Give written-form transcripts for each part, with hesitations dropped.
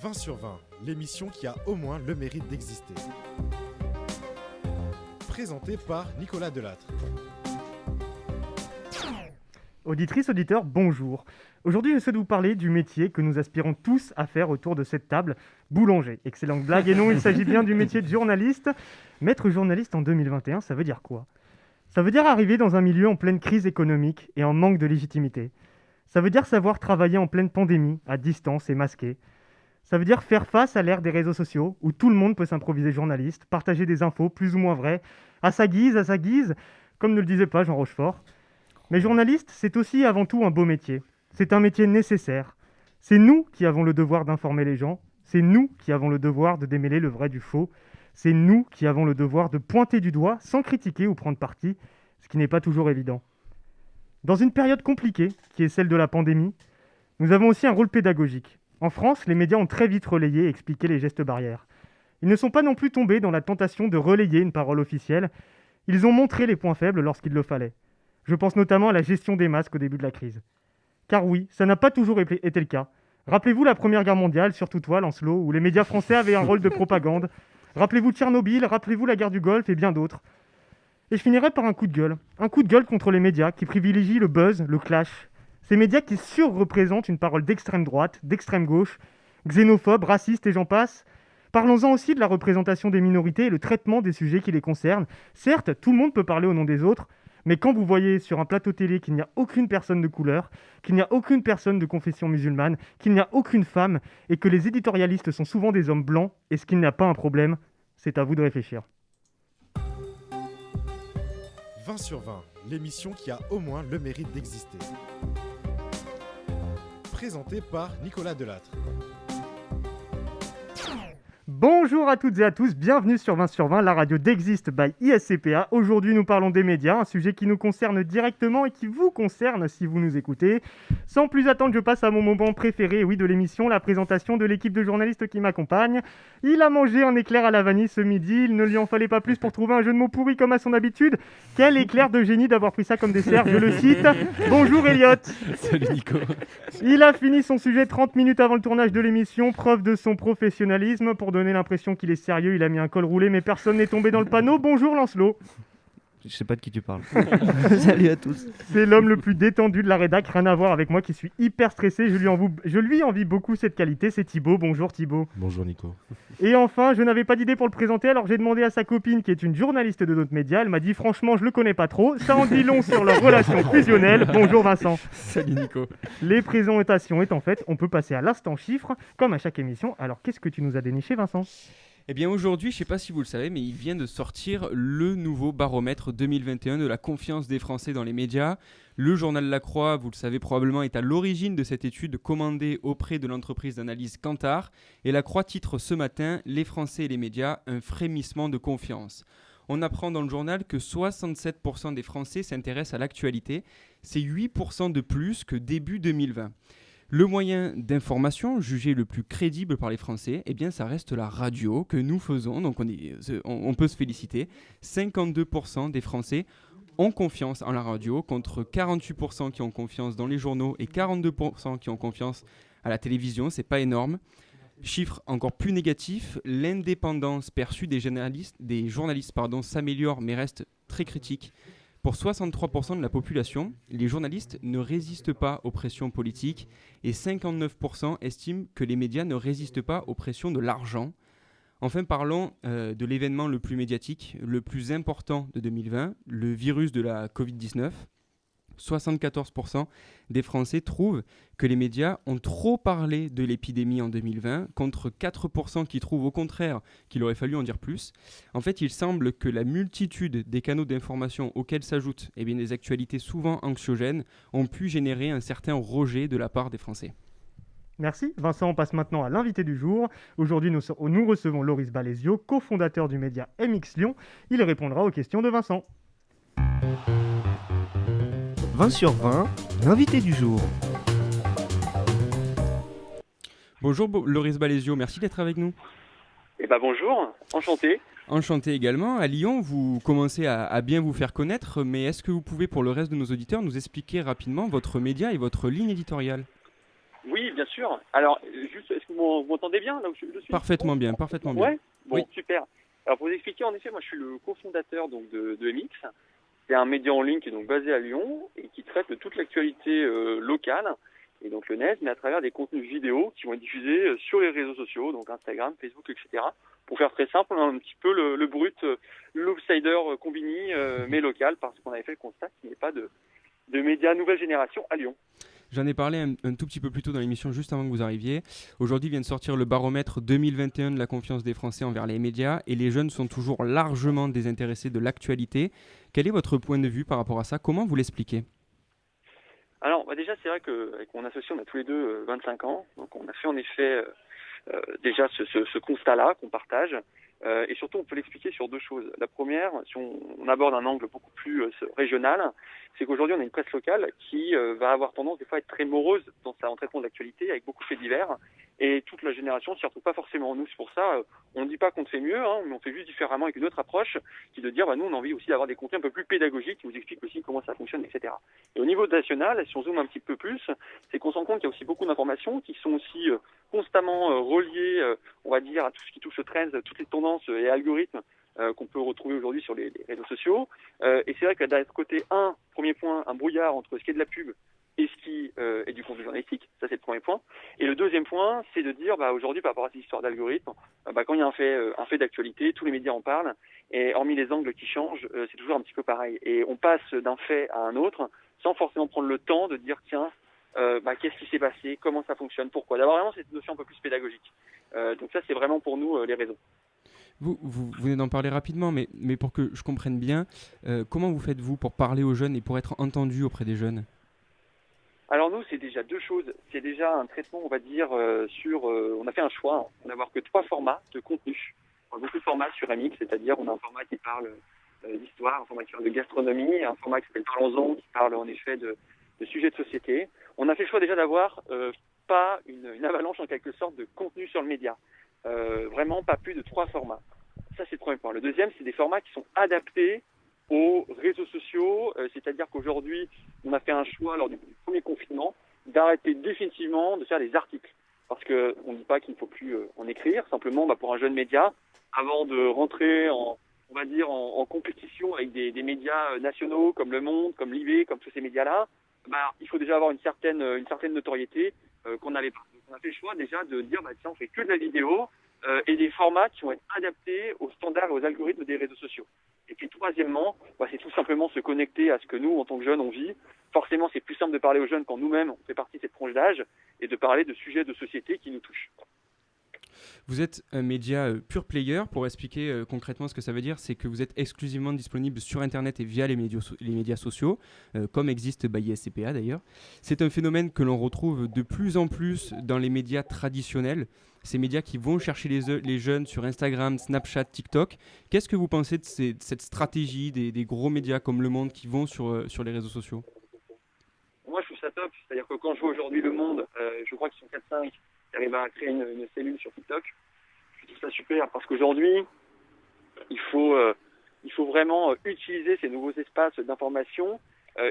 20 sur 20, l'émission qui a au moins le mérite d'exister. Présentée par Nicolas Delattre. Auditrices, auditeurs, bonjour. Aujourd'hui, je souhaite vous parler du métier que nous aspirons tous à faire autour de cette table, boulanger. Excellente blague, et non, il s'agit bien du métier de journaliste. Mais être journaliste en 2021, ça veut dire quoi ? Ça veut dire arriver dans un milieu en pleine crise économique et en manque de légitimité. Ça veut dire savoir travailler en pleine pandémie, à distance et masqué. Ça veut dire faire face à l'ère des réseaux sociaux, où tout le monde peut s'improviser journaliste, partager des infos plus ou moins vraies, à sa guise, comme ne le disait pas Jean Rochefort. Mais journaliste, c'est aussi avant tout un beau métier. C'est un métier nécessaire. C'est nous qui avons le devoir d'informer les gens. C'est nous qui avons le devoir de démêler le vrai du faux. C'est nous qui avons le devoir de pointer du doigt sans critiquer ou prendre parti, ce qui n'est pas toujours évident. Dans une période compliquée, qui est celle de la pandémie, nous avons aussi un rôle pédagogique. En France, les médias ont très vite relayé et expliqué les gestes barrières. Ils ne sont pas non plus tombés dans la tentation de relayer une parole officielle. Ils ont montré les points faibles lorsqu'il le fallait. Je pense notamment à la gestion des masques au début de la crise. Car oui, ça n'a pas toujours été le cas. Rappelez-vous la Première Guerre mondiale, surtout toi, Lancelot, où les médias français avaient un rôle de propagande. Rappelez-vous Tchernobyl, rappelez-vous la guerre du Golfe et bien d'autres. Et je finirai par un coup de gueule. Un coup de gueule contre les médias qui privilégient le buzz, le clash. Ces médias qui surreprésentent une parole d'extrême droite, d'extrême gauche, xénophobe, raciste et j'en passe. Parlons-en aussi de la représentation des minorités et le traitement des sujets qui les concernent. Certes, tout le monde peut parler au nom des autres, mais quand vous voyez sur un plateau télé qu'il n'y a aucune personne de couleur, qu'il n'y a aucune personne de confession musulmane, qu'il n'y a aucune femme, et que les éditorialistes sont souvent des hommes blancs, est-ce qu'il n'y a pas un problème ? C'est à vous de réfléchir. 20 sur 20, l'émission qui a au moins le mérite d'exister. Présentée par Nicolas Delattre. Bonjour à toutes et à tous, bienvenue sur 20 sur 20, la radio d'Exist by ISCPA. Aujourd'hui, nous parlons des médias, un sujet qui nous concerne directement et qui vous concerne si vous nous écoutez. Sans plus attendre, je passe à mon moment préféré, de l'émission, la présentation de l'équipe de journalistes qui m'accompagne. Il a mangé un éclair à la vanille ce midi, il ne lui en fallait pas plus pour trouver un jeu de mots pourri comme à son habitude. Quel éclair de génie d'avoir pris ça comme dessert, je le cite. Bonjour Elliot. Salut Nico. Il a fini son sujet 30 minutes avant le tournage de l'émission, preuve de son professionnalisme. Pour donner l'impression qu'il est sérieux, il a mis un col roulé, mais personne n'est tombé dans le panneau. Bonjour Lancelot. Je sais pas de qui tu parles. Salut à tous. C'est l'homme le plus détendu de la rédac, rien à voir avec moi qui suis hyper stressé. Je lui envie beaucoup cette qualité, c'est Thibaut. Bonjour Thibaut. Bonjour Nico. Et enfin, je n'avais pas d'idée pour le présenter, alors j'ai demandé à sa copine qui est une journaliste de notre média. Elle m'a dit franchement, je le connais pas trop. Ça en dit long sur leur relation fusionnelle. Bonjour Vincent. Salut Nico. Les présentations étant faites, on peut passer à l'instant chiffre, comme à chaque émission. Alors qu'est-ce que tu nous as déniché Vincent ? Eh bien aujourd'hui, je ne sais pas si vous le savez, mais il vient de sortir le nouveau baromètre 2021 de la confiance des Français dans les médias. Le journal La Croix, vous le savez probablement, est à l'origine de cette étude commandée auprès de l'entreprise d'analyse Kantar. Et La Croix titre ce matin « Les Français et les médias, un frémissement de confiance ». On apprend dans le journal que 67% des Français s'intéressent à l'actualité. C'est 8% de plus que début 2020. Le moyen d'information jugé le plus crédible par les Français, eh bien, ça reste la radio que nous faisons, donc on peut se féliciter. 52% des Français ont confiance en la radio, contre 48% qui ont confiance dans les journaux et 42% qui ont confiance à la télévision, c'est pas énorme. Chiffre encore plus négatif, l'indépendance perçue des journalistes s'améliore mais reste très critique. Pour 63% de la population, les journalistes ne résistent pas aux pressions politiques et 59% estiment que les médias ne résistent pas aux pressions de l'argent. Enfin, parlons de l'événement le plus médiatique, le plus important de 2020, le virus de la Covid-19. 74% des Français trouvent que les médias ont trop parlé de l'épidémie en 2020, contre 4% qui trouvent au contraire qu'il aurait fallu en dire plus. En fait, il semble que la multitude des canaux d'information auxquels s'ajoutent des actualités souvent anxiogènes ont pu générer un certain rejet de la part des Français. Merci. Vincent, on passe maintenant à l'invité du jour. Aujourd'hui, nous recevons Loris Balesio, cofondateur du média MX Lyon. Il répondra aux questions de Vincent. 20 sur 20, l'invité du jour. Bonjour Loris Balesio, merci d'être avec nous. Bonjour, enchanté. Enchanté également. À Lyon, vous commencez à bien vous faire connaître, mais est-ce que vous pouvez pour le reste de nos auditeurs nous expliquer rapidement votre média et votre ligne éditoriale ? Oui, bien sûr. Alors, juste, est-ce que vous m'entendez bien là où je suis? Parfaitement bien, parfaitement bien. Ouais. Bon, Oui. super. Alors, pour vous expliquer, en effet, moi, je suis le cofondateur donc de MX. C'est un média en ligne qui est donc basé à Lyon et qui traite de toute l'actualité locale et donc lyonnaise, mais à travers des contenus vidéo qui vont être diffusés sur les réseaux sociaux, donc Instagram, Facebook, etc. Pour faire très simple, on a un petit peu le brut, l'outsider combini, mais local, parce qu'on avait fait le constat qu'il n'y ait pas de médias nouvelle génération à Lyon. J'en ai parlé un tout petit peu plus tôt dans l'émission, juste avant que vous arriviez. Aujourd'hui vient de sortir le baromètre 2021 de la confiance des Français envers les médias et les jeunes sont toujours largement désintéressés de l'actualité. Quel est votre point de vue par rapport à ça? Comment vous l'expliquez? Alors, déjà, c'est vrai qu'avec mon associé, on a tous les deux 25 ans, donc on a fait en effet déjà ce constat-là qu'on partage. Et surtout, on peut l'expliquer sur deux choses. La première, si on aborde un angle beaucoup plus régional, c'est qu'aujourd'hui, on a une presse locale qui va avoir tendance des fois à être très morose dans en traitement de l'actualité, avec beaucoup de faits divers. Et toute la génération ne s'y retrouve pas forcément. Nous, c'est pour ça, on ne dit pas qu'on fait mieux, mais on fait juste différemment avec une autre approche, qui est de dire, nous, on a envie aussi d'avoir des contenus un peu plus pédagogiques, qui vous expliquent aussi comment ça fonctionne, etc. Et au niveau national, si on zoome un petit peu plus, c'est qu'on se rend compte qu'il y a aussi beaucoup d'informations qui sont aussi constamment reliées, on va dire, à tout ce qui touche aux trends, toutes les tendances et algorithmes qu'on peut retrouver aujourd'hui sur les réseaux sociaux. Et c'est vrai que d'un côté, premier point, un brouillard entre ce qui est de la pub et ce qui est du contenu journalistique, ça c'est le premier point. Et le deuxième point, c'est de dire aujourd'hui par rapport à cette histoire d'algorithme, quand il y a un fait d'actualité, tous les médias en parlent, et hormis les angles qui changent, c'est toujours un petit peu pareil. Et on passe d'un fait à un autre sans forcément prendre le temps de dire tiens, qu'est-ce qui s'est passé, comment ça fonctionne, pourquoi. D'avoir vraiment cette notion un peu plus pédagogique. Donc ça c'est vraiment pour nous les raisons. Vous venez d'en parler rapidement, mais pour que je comprenne bien, comment vous faites-vous pour parler aux jeunes et pour être entendu auprès des jeunes? Alors nous, c'est déjà deux choses. C'est déjà un traitement, on va dire, on a fait un choix, on n'avoir que 3 formats de contenu. On a beaucoup de formats sur MX, c'est-à-dire on a un format qui parle d'histoire, un format qui parle de gastronomie, un format qui s'appelle Parlons-en, qui parle en effet de sujets de société. On a fait le choix déjà d'avoir pas une avalanche en quelque sorte de contenu sur le média. Vraiment pas plus de 3 formats. Ça, c'est le premier point. Le deuxième, c'est des formats qui sont adaptés aux réseaux sociaux, c'est-à-dire qu'aujourd'hui, on a fait un choix lors du premier confinement d'arrêter définitivement de faire des articles. Parce qu'on ne dit pas qu'il ne faut plus en écrire, simplement pour un jeune média, avant de rentrer en compétition avec des médias nationaux comme Le Monde, comme l'IB, comme tous ces médias-là, il faut déjà avoir une certaine notoriété qu'on n'avait pas. Donc on a fait le choix déjà de dire tiens, on fait que de la vidéo et des formats qui vont être adaptés aux standards et aux algorithmes des réseaux sociaux. Et puis troisièmement, c'est tout simplement se connecter à ce que nous, en tant que jeunes, on vit. Forcément, c'est plus simple de parler aux jeunes quand nous-mêmes, on fait partie de cette tranche d'âge, et de parler de sujets de société qui nous touchent. Vous êtes un média pure player. Pour expliquer concrètement ce que ça veut dire, c'est que vous êtes exclusivement disponible sur Internet et via les médias sociaux, comme existe ISCPA d'ailleurs. C'est un phénomène que l'on retrouve de plus en plus dans les médias traditionnels, ces médias qui vont chercher les jeunes sur Instagram, Snapchat, TikTok. Qu'est-ce que vous pensez de cette stratégie des gros médias comme Le Monde qui vont sur les réseaux sociaux? Moi, je trouve ça top. C'est-à-dire que quand je vois aujourd'hui Le Monde, je crois qu'ils sont 4-5 qui arrivent à créer une cellule sur TikTok. Je trouve ça super parce qu'aujourd'hui, il faut vraiment utiliser ces nouveaux espaces d'information.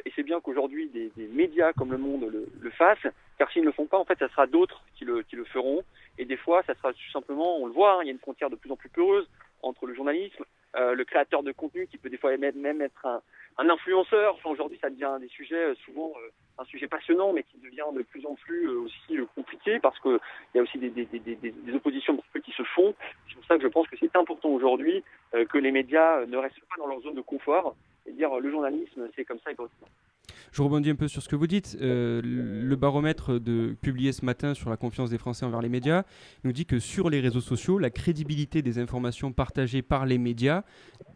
Et c'est bien qu'aujourd'hui, des médias comme Le Monde le fassent. Car s'ils ne le font pas, en fait, ça sera d'autres qui le feront. Et des fois, ça sera tout simplement, on le voit, il y a une frontière de plus en plus poreuse entre le journalisme, le créateur de contenu qui peut des fois même être un influenceur. Aujourd'hui, ça devient des sujets souvent un sujet passionnant, mais qui devient de plus en plus aussi compliqué parce qu'il y a aussi des oppositions qui se font. C'est pour ça que je pense que c'est important aujourd'hui que les médias ne restent pas dans leur zone de confort et dire le journalisme, c'est comme ça et pas autrement. Je rebondis un peu sur ce que vous dites. Le baromètre publié ce matin sur la confiance des Français envers les médias nous dit que sur les réseaux sociaux, la crédibilité des informations partagées par les médias,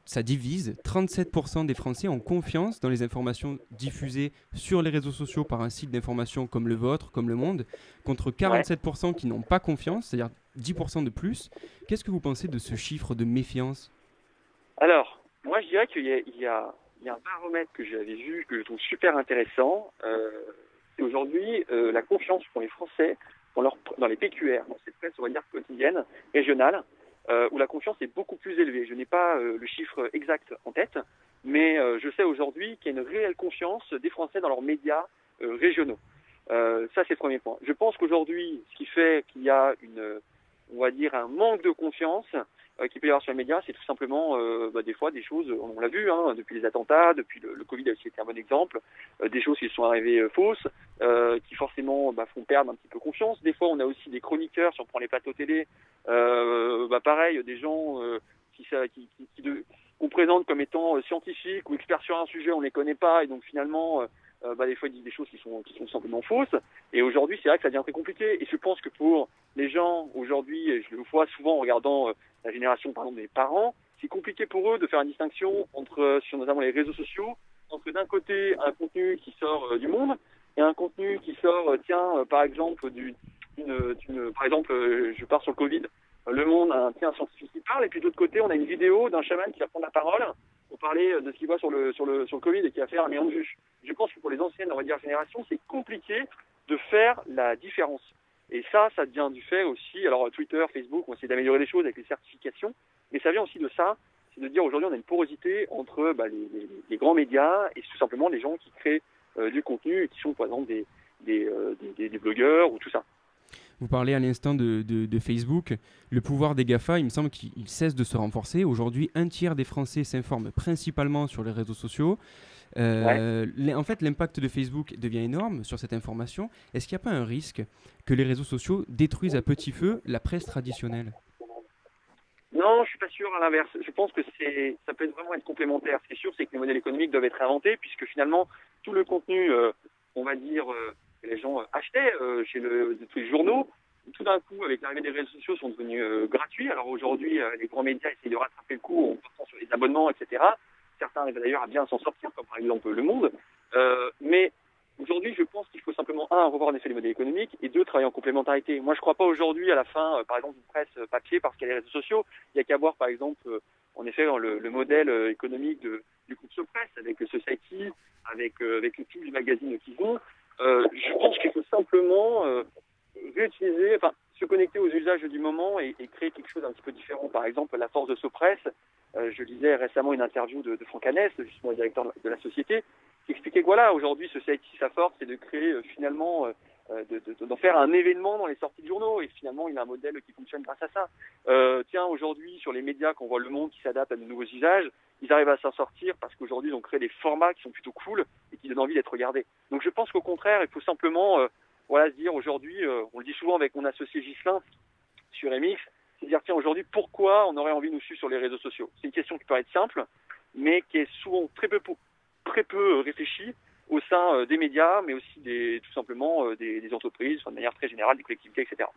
ça divise. 37% des Français ont confiance dans les informations diffusées sur les réseaux sociaux par un site d'information comme le vôtre, comme Le Monde, contre 47% qui n'ont pas confiance, c'est-à-dire 10% de plus. Qu'est-ce que vous pensez de ce chiffre de méfiance? Alors, moi je dirais qu'il y a un baromètre que j'avais vu, que je trouve super intéressant. C'est aujourd'hui la confiance qu'ont les Français dans les PQR, dans cette presse, on va dire, quotidienne, régionale, où la confiance est beaucoup plus élevée. Je n'ai pas le chiffre exact en tête, mais je sais aujourd'hui qu'il y a une réelle confiance des Français dans leurs médias régionaux. Ça, c'est le premier point. Je pense qu'aujourd'hui, ce qui fait qu'il y a on va dire, un manque de confiance qu'il peut y avoir sur les médias, c'est tout simplement des fois des choses, on l'a vu, depuis les attentats, depuis le Covid a aussi été un bon exemple, des choses qui sont arrivées fausses, qui forcément font perdre un petit peu confiance. Des fois, on a aussi des chroniqueurs, si on prend les plateaux télé, pareil, des gens qu'on présente comme étant scientifiques ou experts sur un sujet, on ne les connaît pas, et donc finalement, des fois, ils disent des choses qui sont simplement fausses. Et aujourd'hui, c'est vrai que ça devient très compliqué. Et je pense que pour les gens aujourd'hui, et je le vois souvent en regardant la génération, par exemple, des parents, c'est compliqué pour eux de faire une distinction sur notamment les réseaux sociaux, entre d'un côté un contenu qui sort du monde et un contenu qui sort, par exemple, par exemple, je pars sur le Covid, le monde a un scientifique qui parle, et puis de l'autre côté, on a une vidéo d'un chaman qui va prendre la parole pour parler de ce qu'il voit sur le Covid et qui va faire 1 million de vues. Je pense que pour les anciennes, on va dire, générations, c'est compliqué de faire la différence. Et ça vient du fait aussi, alors Twitter, Facebook, on essaie d'améliorer les choses avec les certifications, mais ça vient aussi de ça, c'est de dire aujourd'hui on a une porosité entre les grands médias et tout simplement les gens qui créent du contenu et qui sont par exemple des blogueurs ou tout ça. Vous parlez à l'instant de Facebook. Le pouvoir des GAFA, il me semble qu'il cesse de se renforcer. Aujourd'hui, 1/3 des Français s'informent principalement sur les réseaux sociaux. En fait, l'impact de Facebook devient énorme sur cette information. Est-ce qu'il n'y a pas un risque que les réseaux sociaux détruisent à petit feu la presse traditionnelle ? Non, je suis pas sûr, à l'inverse. Je pense que ça peut vraiment être complémentaire. Ce qui est sûr, c'est que les modèles économiques doivent être inventés, puisque finalement, tout le contenu, on va dire, que les gens achetaient de tous les journaux, tout d'un coup, avec l'arrivée des réseaux sociaux, sont devenus gratuits. Alors aujourd'hui, les grands médias essayent de rattraper le coup en partant sur les abonnements, etc. Certains arrivent d'ailleurs à bien s'en sortir, comme par exemple Le Monde. Mais aujourd'hui, je pense qu'il faut simplement, revoir en effet les modèles économiques, et 2, travailler en complémentarité. Moi, je ne crois pas aujourd'hui, à la fin, par exemple, une presse papier parce qu'il y a les réseaux sociaux. Il n'y a qu'à voir, par exemple, en effet, le modèle économique du groupe Sopress, avec Society, avec tous les magazines qu'ils ont. Je pense qu'il faut simplement réutiliser, se connecter aux usages du moment et créer quelque chose d'un petit peu différent. Par exemple, la force de Sopress. Je lisais récemment une interview de Franck Hanès, justement le directeur de la société, qui expliquait que voilà, aujourd'hui, Society, sa force, c'est de créer finalement, d'en faire un événement dans les sorties de journaux. Et finalement, il a un modèle qui fonctionne grâce à ça. Aujourd'hui, sur les médias, quand on voit Le Monde qui s'adapte à de nouveaux usages, ils arrivent à s'en sortir parce qu'aujourd'hui, ils ont créé des formats qui sont plutôt cool et qui donnent envie d'être regardés. Donc je pense qu'au contraire, il faut simplement se dire aujourd'hui, on le dit souvent avec mon associé Ghislain sur MX, c'est dire aujourd'hui pourquoi on aurait envie de nous suivre sur les réseaux sociaux. C'est une question qui peut être simple, mais qui est souvent très peu réfléchie au sein des médias, mais aussi tout simplement des entreprises, de manière très générale, des collectivités, etc.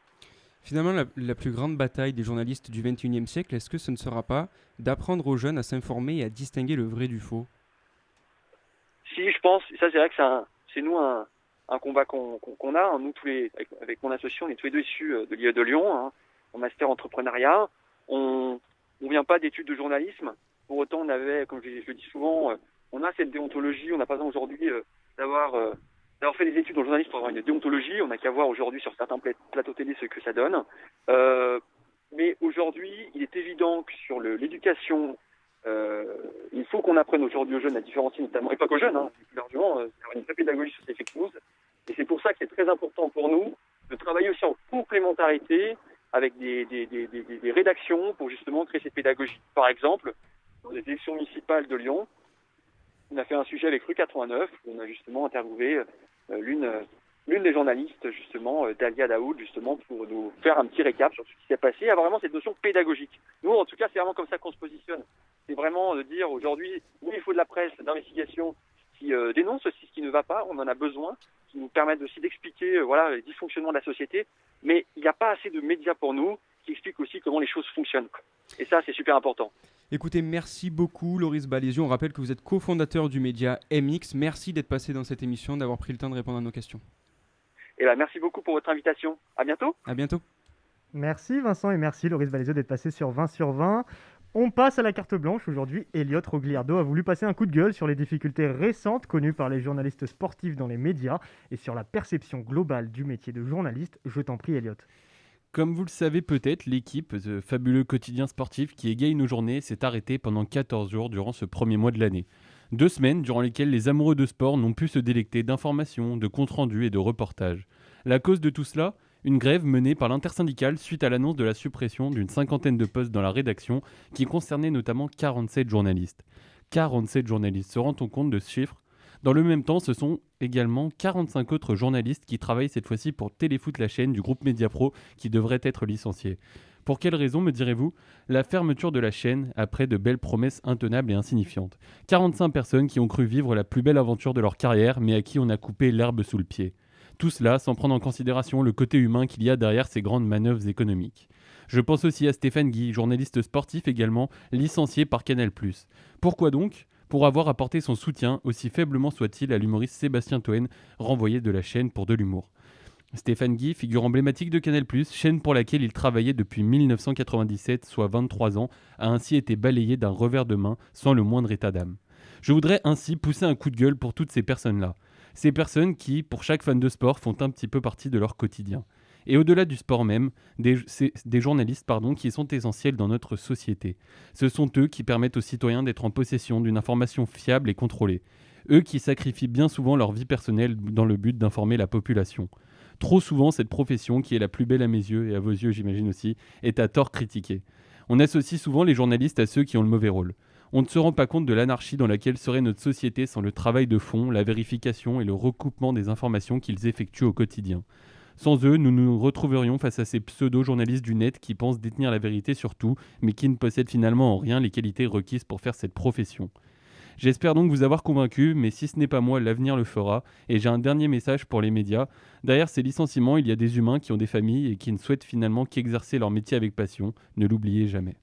Finalement, la plus grande bataille des journalistes du XXIe siècle, est-ce que ce ne sera pas d'apprendre aux jeunes à s'informer et à distinguer le vrai du faux ? Si, je pense, ça c'est vrai que c'est nous un combat qu'on a, nous avec mon associé, on est tous les deux issus de l'IE de Lyon, en master entrepreneuriat. On vient pas d'études de journalisme. Pour autant, on avait, comme je le dis souvent, on a cette déontologie. On n'a pas besoin aujourd'hui d'avoir fait des études en journalisme pour avoir une déontologie. On n'a qu'à voir aujourd'hui sur certains plateaux télé ce que ça donne. Mais aujourd'hui, il est évident que sur l'éducation, il faut qu'on apprenne aujourd'hui aux jeunes à différencier, notamment, et pas qu'aux jeunes, plus largement, avoir une vraie pédagogie sur ces fake news. Et c'est pour ça que c'est très important pour nous de travailler aussi en complémentarité avec des rédactions pour justement créer cette pédagogie. Par exemple, dans les élections municipales de Lyon, on a fait un sujet avec Rue 89, où on a justement interviewé l'une des journalistes, justement, Dalia Daoud, justement, pour nous faire un petit récap sur ce qui s'est passé, et avoir vraiment cette notion pédagogique. Nous, en tout cas, c'est vraiment comme ça qu'on se positionne. C'est vraiment de dire aujourd'hui, oui, il faut de la presse d'investigation qui dénonce aussi ce qui ne va pas, on en a besoin, qui nous permettent aussi d'expliquer les dysfonctionnements de la société, mais il n'y a pas assez de médias pour nous qui expliquent aussi comment les choses fonctionnent. Et ça, c'est super important. Écoutez, merci beaucoup Loris Balézieux. On rappelle que vous êtes cofondateur du média MX. Merci d'être passé dans cette émission, d'avoir pris le temps de répondre à nos questions. Merci beaucoup pour votre invitation. À bientôt. À bientôt. Merci Vincent et merci Loris Balézieux d'être passé sur 20 sur 20. On passe à la carte blanche. Aujourd'hui, Elliot Rogliardo a voulu passer un coup de gueule sur les difficultés récentes connues par les journalistes sportifs dans les médias et sur la perception globale du métier de journaliste. Je t'en prie, Elliot. Comme vous le savez peut-être, l'équipe, ce fabuleux quotidien sportif qui égaye nos journées, s'est arrêtée pendant 14 jours durant ce premier mois de l'année. 2 semaines durant lesquelles les amoureux de sport n'ont pu se délecter d'informations, de comptes rendus et de reportages. La cause de tout cela ? Une grève menée par l'intersyndicale suite à l'annonce de la suppression d'une 50aine de postes dans la rédaction qui concernait notamment 47 journalistes. 47 journalistes, se rend-on compte de ce chiffre ? Dans le même temps, ce sont également 45 autres journalistes qui travaillent cette fois-ci pour Téléfoot, la chaîne du groupe Mediapro, qui devraient être licenciés. Pour quelle raison, me direz-vous ? La fermeture de la chaîne après de belles promesses intenables et insignifiantes. 45 personnes qui ont cru vivre la plus belle aventure de leur carrière, mais à qui on a coupé l'herbe sous le pied. Tout cela sans prendre en considération le côté humain qu'il y a derrière ces grandes manœuvres économiques. Je pense aussi à Stéphane Guy, journaliste sportif également, licencié par Canal+. Pourquoi donc ? Pour avoir apporté son soutien, aussi faiblement soit-il, à l'humoriste Sébastien Toen, renvoyé de la chaîne pour de l'humour. Stéphane Guy, figure emblématique de Canal+, chaîne pour laquelle il travaillait depuis 1997, soit 23 ans, a ainsi été balayé d'un revers de main, sans le moindre état d'âme. Je voudrais ainsi pousser un coup de gueule pour toutes ces personnes-là. Ces personnes qui, pour chaque fan de sport, font un petit peu partie de leur quotidien. Et au-delà du sport même, des journalistes qui sont essentiels dans notre société. Ce sont eux qui permettent aux citoyens d'être en possession d'une information fiable et contrôlée. Eux qui sacrifient bien souvent leur vie personnelle dans le but d'informer la population. Trop souvent, cette profession, qui est la plus belle à mes yeux, et à vos yeux j'imagine aussi, est à tort critiquée. On associe souvent les journalistes à ceux qui ont le mauvais rôle. On ne se rend pas compte de l'anarchie dans laquelle serait notre société sans le travail de fond, la vérification et le recoupement des informations qu'ils effectuent au quotidien. Sans eux, nous nous retrouverions face à ces pseudo-journalistes du net qui pensent détenir la vérité sur tout, mais qui ne possèdent finalement en rien les qualités requises pour faire cette profession. J'espère donc vous avoir convaincu, mais si ce n'est pas moi, l'avenir le fera. Et j'ai un dernier message pour les médias. Derrière ces licenciements, il y a des humains qui ont des familles et qui ne souhaitent finalement qu'exercer leur métier avec passion. Ne l'oubliez jamais.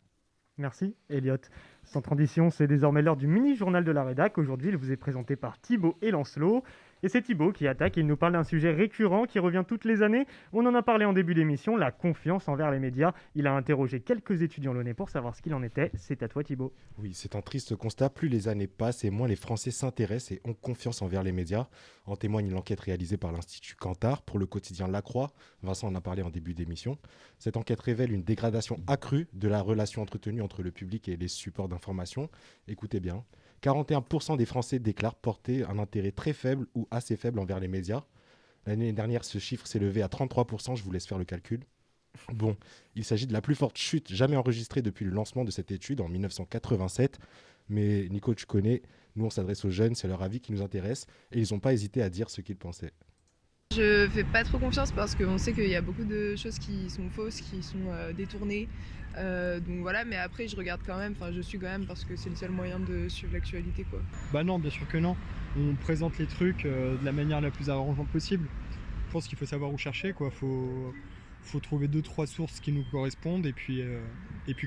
Merci, Elliot. Sans transition, c'est désormais l'heure du mini-journal de la rédac. Aujourd'hui, il vous est présenté par Thibaut et Lancelot. Et c'est Thibaut qui attaque et il nous parle d'un sujet récurrent qui revient toutes les années. On en a parlé en début d'émission, la confiance envers les médias. Il a interrogé quelques étudiants lyonnais pour savoir ce qu'il en était. C'est à toi, Thibaut. Oui, c'est un triste constat. Plus les années passent et moins les Français s'intéressent et ont confiance envers les médias. En témoigne l'enquête réalisée par l'Institut Kantar pour le quotidien La Croix. Vincent en a parlé en début d'émission. Cette enquête révèle une dégradation accrue de la relation entretenue entre le public et les supports d'information. Écoutez bien. 41% des Français déclarent porter un intérêt très faible ou assez faible envers les médias. L'année dernière, ce chiffre s'est levé à 33%, je vous laisse faire le calcul. Bon, il s'agit de la plus forte chute jamais enregistrée depuis le lancement de cette étude en 1987. Mais Nico, tu connais, nous on s'adresse aux jeunes, c'est leur avis qui nous intéresse et ils n'ont pas hésité à dire ce qu'ils pensaient. Je fais pas trop confiance parce qu'on sait qu'il y a beaucoup de choses qui sont fausses, qui sont détournées. Donc voilà, mais après je regarde quand même, je suis quand même parce que c'est le seul moyen de suivre l'actualité, quoi. Bah non, bien sûr que non. On présente les trucs de la manière la plus arrangeante possible. Je pense qu'il faut savoir où chercher, quoi. Faut trouver 2-3 sources qui nous correspondent et puis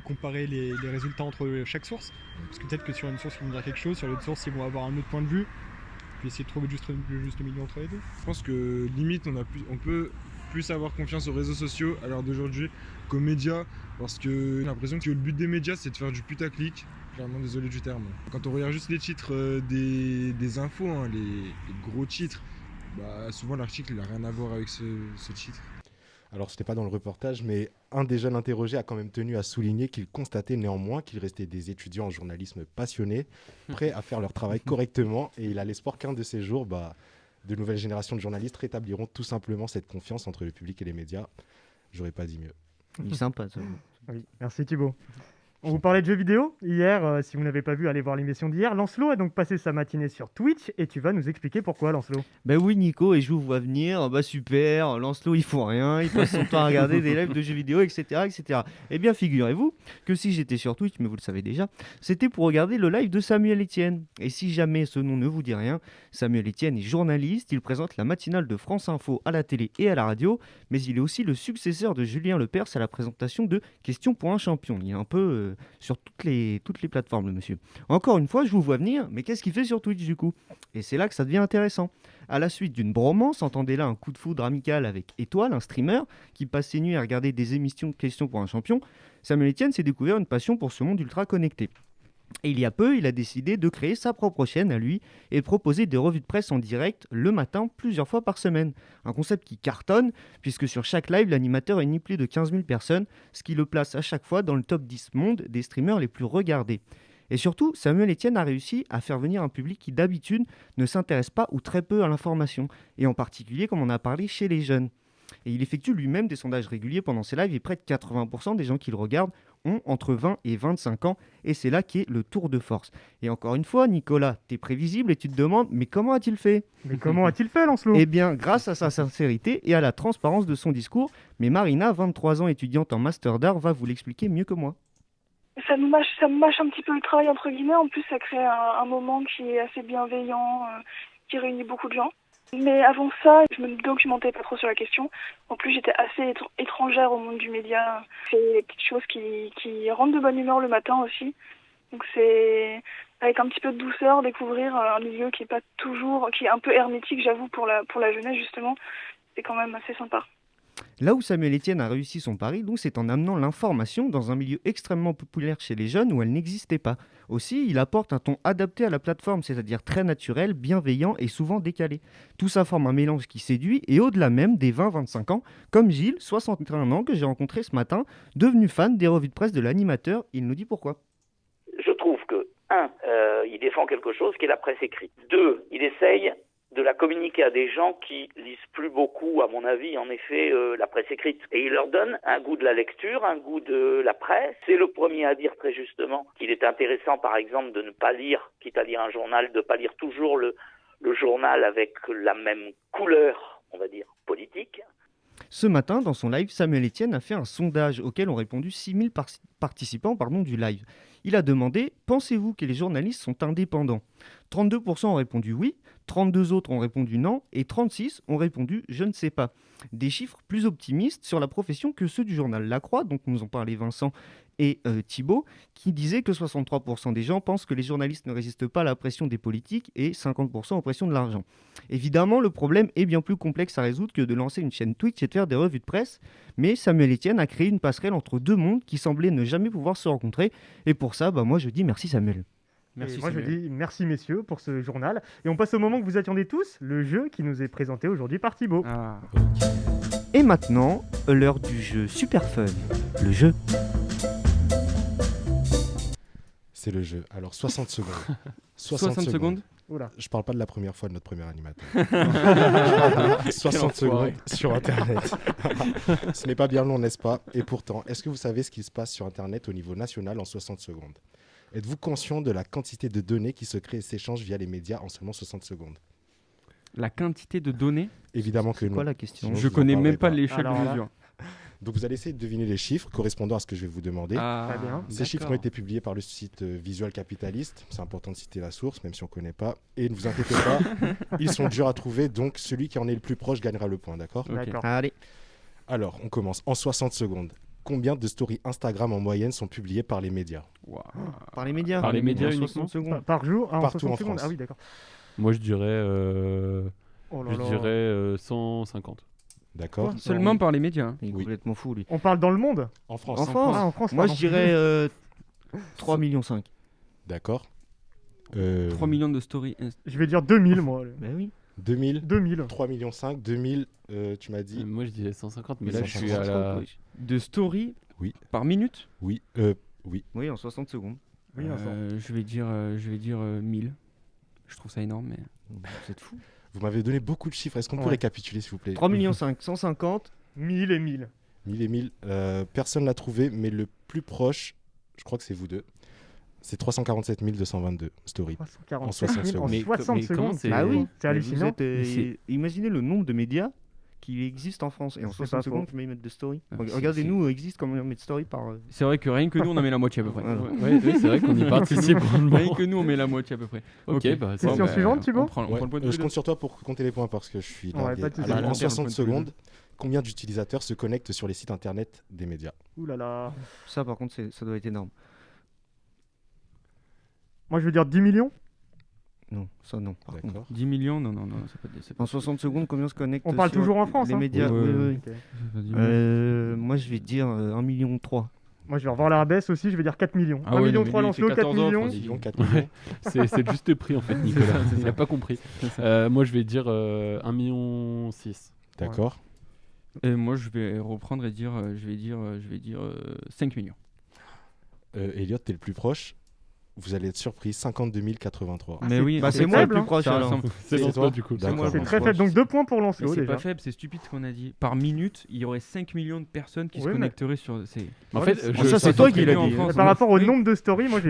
comparer les résultats entre chaque source. Parce que peut-être que sur une source ils vont dire quelque chose, sur l'autre source ils vont avoir un autre point de vue. Puis essayer de trouver le juste milieu entre les deux. Je pense que limite on peut plus avoir confiance aux réseaux sociaux à l'heure d'aujourd'hui qu'aux médias, parce que j'ai l'impression que le but des médias c'est de faire du putaclic. Clairement désolé du terme. Quand on regarde juste les titres des infos, les gros titres, souvent l'article il n'a rien à voir avec ce titre. Alors, ce n'était pas dans le reportage, mais un des jeunes interrogés a quand même tenu à souligner qu'il constatait néanmoins qu'il restait des étudiants en journalisme passionnés, prêts à faire leur travail correctement, et il a l'espoir qu'un de ces jours, de nouvelles générations de journalistes rétabliront tout simplement cette confiance entre le public et les médias. J'aurais pas dit mieux. Il est sympa, ça. Oui, merci Thibaut. On vous parlait de jeux vidéo hier, si vous n'avez pas vu, allez voir l'émission d'hier. Lancelot a donc passé sa matinée sur Twitch et tu vas nous expliquer pourquoi, Lancelot. Bah oui, Nico, et je vous vois venir, super, Lancelot il faut rien, il passe son temps à regarder des lives de jeux vidéo, etc., etc. Eh bien, figurez-vous que si j'étais sur Twitch, mais vous le savez déjà, c'était pour regarder le live de Samuel Etienne. Et si jamais ce nom ne vous dit rien, Samuel Etienne est journaliste, il présente la matinale de France Info à la télé et à la radio, mais il est aussi le successeur de Julien Lepers à la présentation de Questions pour un champion. Il est un peu sur toutes les plateformes, le monsieur. Encore une fois, je vous vois venir, mais qu'est-ce qu'il fait sur Twitch du coup ? Et c'est là que ça devient intéressant. À la suite d'une bromance, entendez là un coup de foudre amical avec Étoile, un streamer, qui passe ses nuits à regarder des émissions de Questions pour un champion, Samuel Etienne s'est découvert une passion pour ce monde ultra connecté. Et il y a peu, il a décidé de créer sa propre chaîne à lui et de proposer des revues de presse en direct le matin plusieurs fois par semaine. Un concept qui cartonne puisque sur chaque live, l'animateur réunit plus de 15 000 personnes, ce qui le place à chaque fois dans le top 10 monde des streamers les plus regardés. Et surtout, Samuel Etienne a réussi à faire venir un public qui d'habitude ne s'intéresse pas ou très peu à l'information, et en particulier, comme on a parlé, chez les jeunes. Et il effectue lui-même des sondages réguliers pendant ses lives, et près de 80% des gens qui le regardent ont entre 20 et 25 ans, et c'est là qu'est le tour de force. Et encore une fois, Nicolas, t'es prévisible et tu te demandes, mais comment a-t-il fait ? Mais comment a-t-il fait, Lancelot ? Eh bien, grâce à sa sincérité et à la transparence de son discours. Mais Marina, 23 ans, étudiante en master d'art, va vous l'expliquer mieux que moi. Ça me mâche un petit peu le travail, entre guillemets. En plus, ça crée un moment qui est assez bienveillant, qui réunit beaucoup de gens. Mais avant ça, je me documentais pas trop sur la question. En plus, j'étais assez étrangère au monde du média. C'est des petites choses qui rendent de bonne humeur le matin aussi. Donc c'est avec un petit peu de douceur découvrir un milieu qui est pas toujours, qui est un peu hermétique, j'avoue, pour la jeunesse justement. C'est quand même assez sympa. Là où Samuel Etienne a réussi son pari, donc, c'est en amenant l'information dans un milieu extrêmement populaire chez les jeunes où elle n'existait pas. Aussi, il apporte un ton adapté à la plateforme, c'est-à-dire très naturel, bienveillant et souvent décalé. Tout ça forme un mélange qui séduit et au-delà même des 20-25 ans, comme Gilles, 61 ans, que j'ai rencontré ce matin, devenu fan des revues de presse de l'animateur. Il nous dit pourquoi. Je trouve que, 1, il défend quelque chose qui est la presse écrite. 2, il essaye de la communiquer à des gens qui lisent plus beaucoup, à mon avis, en effet, la presse écrite. Et il leur donne un goût de la lecture, un goût de la presse. C'est le premier à dire très justement qu'il est intéressant, par exemple, de ne pas lire, quitte à lire un journal, de ne pas lire toujours le journal avec la même couleur, on va dire, politique. Ce matin, dans son live, Samuel Etienne a fait un sondage auquel ont répondu 6000 participants du live. Il a demandé « Pensez-vous que les journalistes sont indépendants ?» 32% ont répondu oui, 32 autres ont répondu non et 36 ont répondu « Je ne sais pas ». Des chiffres plus optimistes sur la profession que ceux du journal La Croix, dont nous en parlaient Vincent et Thibaut, qui disaient que 63% des gens pensent que les journalistes ne résistent pas à la pression des politiques et 50% aux pressions de l'argent. Évidemment, le problème est bien plus complexe à résoudre que de lancer une chaîne Twitch et de faire des revues de presse, mais Samuel Etienne a créé une passerelle entre deux mondes qui semblaient ne jamais pouvoir se rencontrer, et pour ça, moi je dis merci Samuel. Merci moi je dis merci messieurs pour ce journal, et on passe au moment que vous attendiez tous, le jeu qui nous est présenté aujourd'hui par Thibaut. Et maintenant, l'heure du jeu super fun, le jeu. C'est le jeu. Alors 60 secondes. 60 secondes. Oula. Je parle pas de la première fois de notre premier animateur. 60 secondes sur Internet. Ce n'est pas bien long, n'est-ce pas ? Et pourtant, est-ce que vous savez ce qui se passe sur Internet au niveau national en 60 secondes ? Êtes-vous conscient de la quantité de données qui se créent et s'échangent via les médias en seulement 60 secondes ? La quantité de données ? Évidemment que non. C'est quoi la question ? Je connais même pas l'échelle de mesure. Donc vous allez essayer de deviner les chiffres correspondant à ce que je vais vous demander. Très bien. Ces chiffres ont été publiés par le site Visual Capitalist. C'est important de citer la source, même si on ne connaît pas. Et ne vous inquiétez pas, ils sont durs à trouver. Donc celui qui en est le plus proche gagnera le point, d'accord ? D'accord. Allez. Alors, on commence en 60 secondes. Combien de stories Instagram en moyenne sont publiées par les médias ? Par les médias. Par les médias en uniquement. 60 secondes. Par jour, en Partout 60 en secondes. France. Ah oui, d'accord. Moi, je dirais, Oh là là. 150. D'accord ? Seulement par les médias. Il est Oui. complètement fou, lui. On parle dans le monde ? En France. En France. Ah, en France, Moi, pardon. je dirais 3,5 millions. D'accord. 3 millions de stories. Je vais dire 2000, moi. Ben oui. 2000, 2000. 3,5 millions, 2000, tu m'as dit. Moi, je disais 150, mais là, je suis 150. à la... De stories Oui. par minute ? Oui, oui. Oui, en 60 secondes. Oui, Vincent. Je vais dire 1000. Je trouve ça énorme, mais... Vous êtes fou. Vous m'avez donné beaucoup de chiffres. Est-ce qu'on peut Ouais. récapituler, s'il vous plaît ? 3 millions 5, 150. 1000 et 1000. 1000 et 1000. Personne l'a trouvé, mais le plus proche, je crois que c'est vous deux. C'est 347 222 stories. 347 000 en secondes. 60 mais comment secondes. c'est- Ah oui. C'est Mais hallucinant. vous êtes, Mais c'est- imaginez le nombre de médias qui existent en France. Et en C'est 60 pas secondes, faux. je vais y mettre de story. Ah, Regardez, nous, existe combien on met de story par. C'est vrai que rien que nous, on en met la moitié à peu près. Voilà. Ouais, c'est vrai qu'on y participe grandement. Rien que nous, on met la moitié à peu près. Ok, bah, c'est Question bon. suivante, Thibaut On prend Ouais. le point de Je vue de- compte sur toi pour compter les points parce que je suis Ouais, largué. pas de soucis. Alors, en Interne, 60 le point de vue de- secondes, combien d'utilisateurs se connectent sur les sites internet des médias ? Ouh là là. Ça, par contre, ça doit être énorme. Moi, je vais dire 10 millions. Non, ça, non. Par contre. D'accord. 10 millions ? Non, c'est pas En 60 secondes, combien se connectent On parle sur toujours en France, les hein médias. Oui, Oui, oui, oui. Ok. c'est pas 10 millions. Moi, je vais dire 1,3 million. Moi, je vais revoir la baisse aussi. Je vais dire 4 millions. Ah 1 ouais, million non, mais 3 lui, il Lancelot, fait 4 14 offres millions. aussi. 4 millions. C'est le juste prix en fait, Nicolas. Il n'a pas compris. Moi, je vais dire 1,6 million. D'accord. Et moi, je vais reprendre et dire 5 millions. Elliot, t'es le plus proche. Vous allez être surpris, 52 083. Mais oui, Bah, c'est c'est moi le faible, plus hein. proche Ça alors. ressemble. C'est C'est Lancelot toi du coup. C'est moi, D'accord. C'est très faible. Donc 2 points pour Mais Lancelot c'est déjà. pas faible, c'est stupide ce qu'on a dit. Par minute, il y aurait 5 millions de personnes qui se Oui, mais- connecteraient sur. En fait, ça, c'est toi qui l'as dit. Mais par rapport au nombre de stories, moi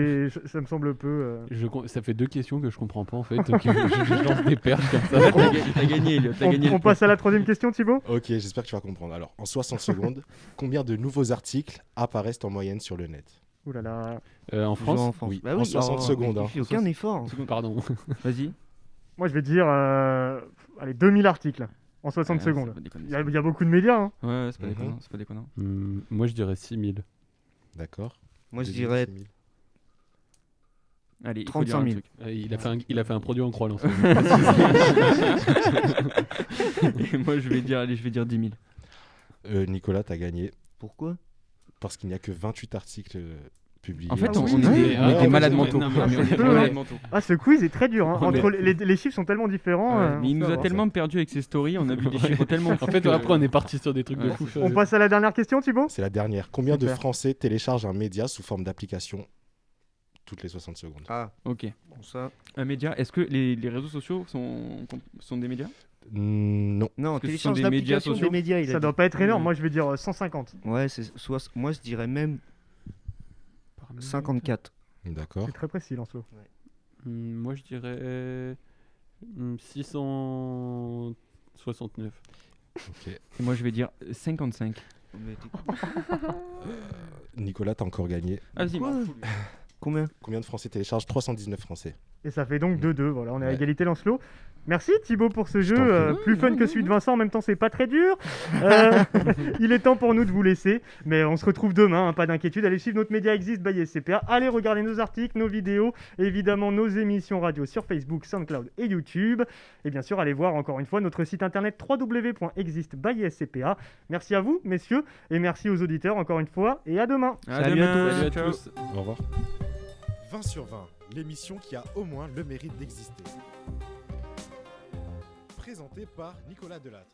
ça me semble peu. Ça fait 2 questions que je comprends pas en fait. Donc je lance des perches comme ça. T'as gagné, Elliot. T'as gagné. On passe à la 3e question, Thibaut. Ok, j'espère que tu vas comprendre. Alors, en 60 secondes, combien de nouveaux articles apparaissent en moyenne sur le net? Ouh là là. En France. Oui, Bah en oui, 60 alors, secondes, Il hein. fait aucun effort. Pardon. Vas-y. Moi je vais dire allez 2000 articles en 60 Ouais, secondes. c'est pas déconnant. Il y a beaucoup de médias. Hein. Ouais, c'est pas Mhm. déconnant. C'est pas déconnant. Moi je dirais 6000. D'accord. Moi, je Deuxième, dirais 6 000. Allez, il faut 35 dire 000. un truc. Il a fait un produit en croix Lancelot. Et moi, je vais dire 10 000. Nicolas, t'as gagné Pourquoi? parce qu'il n'y a que 28 articles publiés. En fait, Ah on oui, est oui. des- on est Ouais, des malades ouais, mentaux. non, mais on est On est des peu, malades hein. mentaux. Ah ce quiz est très dur. Hein. On Entre est- les chiffres sont tellement différents. Ouais, mais il nous a ça. tellement perdu avec ses stories, on a vu des chiffres tellement fous En fait, que- après on est parti sur des trucs de Ouais, fou. c'est On passe à la dernière question, Thibaut. C'est la dernière. Combien de Super. Français téléchargent un média sous forme d'application toutes les 60 secondes? Ah, Ok. bon, ça. Un média, est-ce que les réseaux sociaux sont des médias? Non. Non, que ce sont télécharge des médias l'application sociaux des médias, il a Ça dit. doit pas être énorme. Ouais. Moi je vais dire 150. Ouais, moi, je dirais même 54. D'accord. C'est très précis, Lancelot. Moi je dirais 669. Ok. Et moi, je vais dire 55. Mais Nicolas, t'as encore gagné. Ah, vas-y, Quoi m'en fous, lui. Combien? Combien de Français téléchargent? 319 Français. Et ça fait donc 2-2. Voilà, on est à Ouais. égalité, Lancelot. Merci Thibaut pour ce jeu, t'en prie. plus fun que celui de Vincent, en même temps c'est pas très dur. Il est temps pour nous de vous laisser, mais on se retrouve demain, hein, pas d'inquiétude. Allez suivre notre média Existe by SCPA, allez regarder nos articles, nos vidéos, et évidemment nos émissions radio sur Facebook, SoundCloud et YouTube. Et bien sûr, allez voir encore une fois notre site internet www.existebyscpa. Merci à vous, messieurs, et merci aux auditeurs encore une fois, et à demain. À Salut demain. à tous. Salut à Ciao. tous. Au revoir. 20 sur 20, l'émission qui a au moins le mérite d'exister. Présentée par Nicolas Delattre.